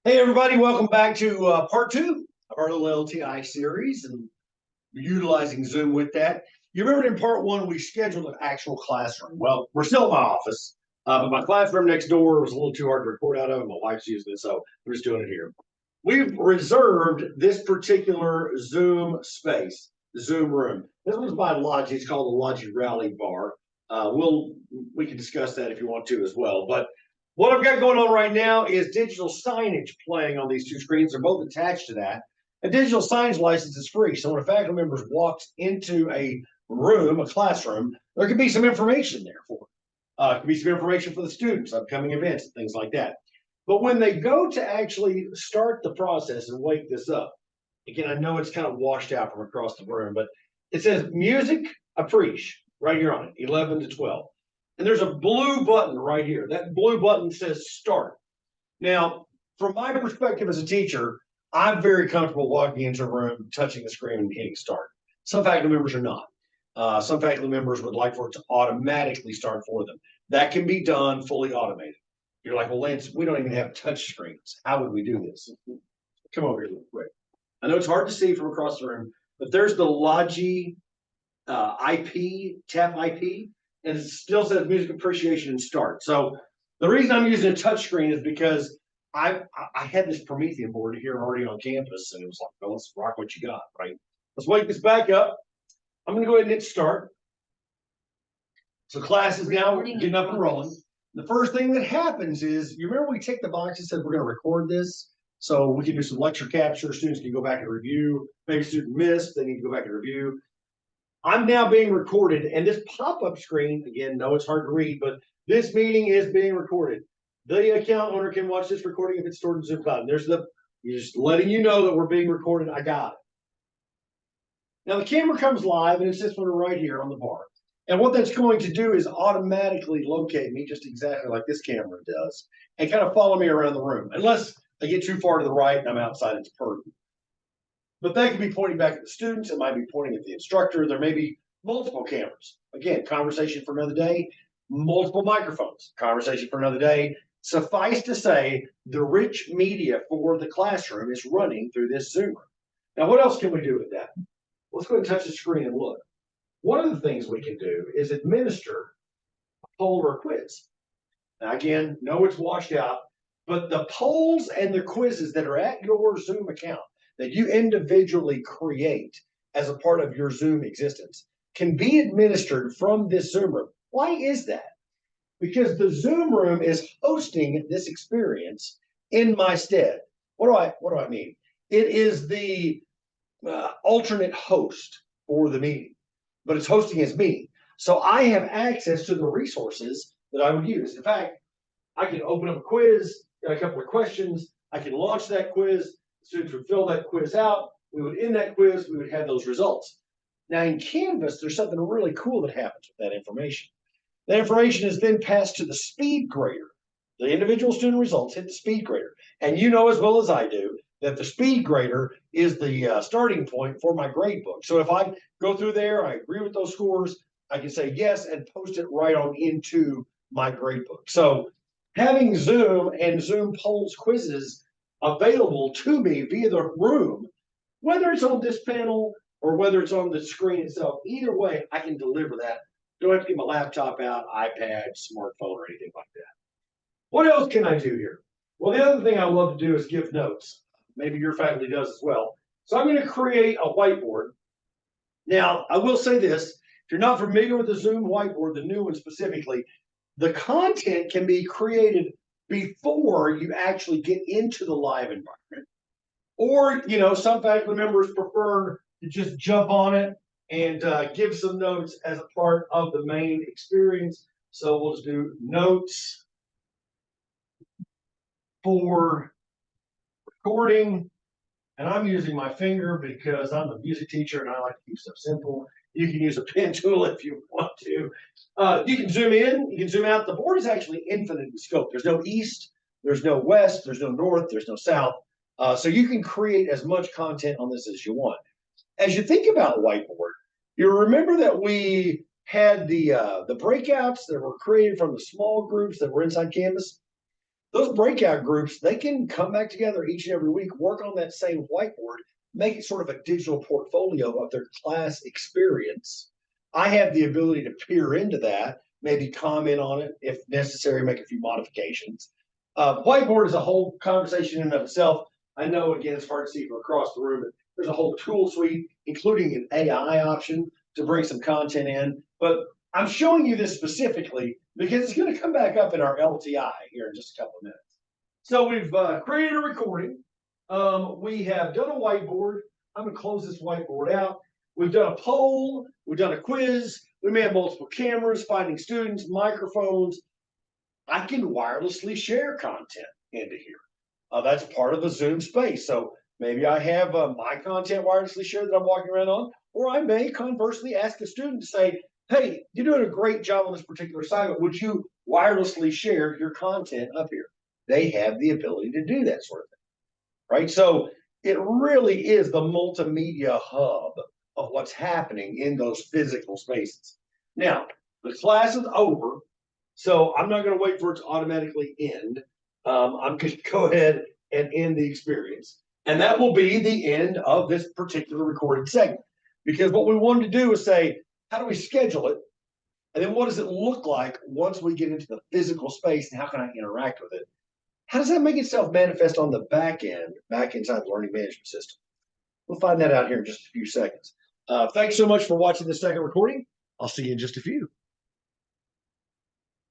Hey, everybody, welcome back to part two of our little LTI series and utilizing Zoom with that. You remember in part one, we scheduled an actual classroom. Well, we're still in my office, but my classroom next door was a little too hard to record out of, and my wife's using it, so we're just doing it here. We've reserved this particular Zoom space, Zoom room. This one's by Logi. It's called the Logi Rally Bar. We can discuss that if you want to as well, but what I've got going on right now is digital signage playing on these two screens. They're both attached to that. A digital signage license is free. So when a faculty member walks into a room, a classroom, there could be some information there for them. It could be some information for the students, upcoming events, and things like that. But when they go to actually start the process and wake this up, again, I know it's kind of washed out from across the room, but it says music appreciation right here on it, 11 to 12. And there's a blue button right here. That blue button says start. Now, from my perspective as a teacher, I'm very comfortable walking into a room, touching the screen and hitting start. Some faculty members are not. Some faculty members would like for it to automatically start for them. That can be done fully automated. You're like, well, Lance, we don't even have touch screens. How would we do this? Come over here real quick. I know it's hard to see from across the room, but there's the Logi IP, tap IP. And it still says music appreciation and start. So the reason I'm using a touch screen is because I had this Promethean board here already on campus, and it was like, well, let's rock what you got, right? Let's wake this back up. I'm going to go ahead and hit start. So class is now getting up and rolling. The first thing that happens is, you remember we ticked the box and said we're going to record this, so we can do some lecture capture. Students can go back and review. Maybe a student missed, they need to go back and review. I'm now being recorded, and this pop-up screen, again, no, it's hard to read, but this meeting is being recorded. The account owner can watch this recording if it's stored in Zoom Cloud. And there's just letting you know that we're being recorded. I got it. Now the camera comes live, and it's this one right here on the bar. And what that's going to do is automatically locate me, just exactly like this camera does, and kind of follow me around the room, unless I get too far to the right and I'm outside its purview. But that could be pointing back at the students. It might be pointing at the instructor. There may be multiple cameras. Again, conversation for another day, multiple microphones, conversation for another day. Suffice to say, the rich media for the classroom is running through this Zoom room. Now, what else can we do with that? Let's go ahead and touch the screen and look. One of the things we can do is administer a poll or a quiz. Now, again, no, it's washed out, but the polls and the quizzes that are at your Zoom account that you individually create as a part of your Zoom existence can be administered from this Zoom room. Why is that? Because the Zoom room is hosting this experience in my stead. What do I mean? It is the alternate host for the meeting, but it's hosting as me. So I have access to the resources that I would use. In fact, I can open up a quiz, get a couple of questions. I can launch that quiz. Students would fill that quiz out. We would end that quiz. We would have those results. Now in Canvas, there's something really cool that happens with that information. That information is then passed to the speed grader. The individual student results hit the speed grader. And you know as well as I do that the speed grader is the starting point for my grade book. So if I go through there, I agree with those scores, I can say yes and post it right on into my grade book. So having Zoom and Zoom polls quizzes available to me via the room, whether it's on this panel or whether it's on the screen itself, either way, I can deliver that. Don't have to get my laptop out, iPad, smartphone, or anything like that. What else can I do here? Well, the other thing I love to do is give notes. Maybe your faculty does as well. So I'm going to create a whiteboard. Now, I will say this. If you're not familiar with the Zoom whiteboard, the new one specifically, the content can be created before you actually get into the live environment. Or, you know, some faculty members prefer to just jump on it and give some notes as a part of the main experience. So we'll just do notes for recording. And I'm using my finger because I'm a music teacher and I like to keep stuff simple. You can use a pen tool if you want to. You can zoom in, you can zoom out. The board is actually infinite in scope. There's no east, there's no west, there's no north, there's no south. So you can create as much content on this as you want. As you think about whiteboard, you remember that we had the breakouts that were created from the small groups that were inside Canvas. those breakout groups, they can come back together each and every week, work on that same whiteboard, make it sort of a digital portfolio of their class experience. I have the ability to peer into that, maybe comment on it if necessary, make a few modifications. Whiteboard is a whole conversation in and of itself. I know, again, it's hard to see from across the room, but there's a whole tool suite, including an AI option to bring some content in. But I'm showing you this specifically because it's going to come back up in our LTI here in just a couple of minutes. So we've created a recording. We have done a whiteboard. I'm going to close this whiteboard out. We've done a poll. We've done a quiz. We may have multiple cameras, finding students, microphones. I can wirelessly share content into here. That's part of the Zoom space. So maybe I have my content wirelessly shared that I'm walking around on, or I may conversely ask a student to say, hey, you're doing a great job on this particular assignment. Would you wirelessly share your content up here? They have the ability to do that sort of thing, right? So it really is the multimedia hub of what's happening in those physical spaces. Now, the class is over, so I'm not going to wait for it to automatically end. I'm going to go ahead and end the experience. And that will be the end of this particular recorded segment. Because what we wanted to do is say, how do we schedule it? And then what does it look like once we get into the physical space, and how can I interact with it? How does that make itself manifest on the back end side learning management system? We'll find that out here in just a few seconds. Thanks so much for watching this second recording. I'll see you in just a few.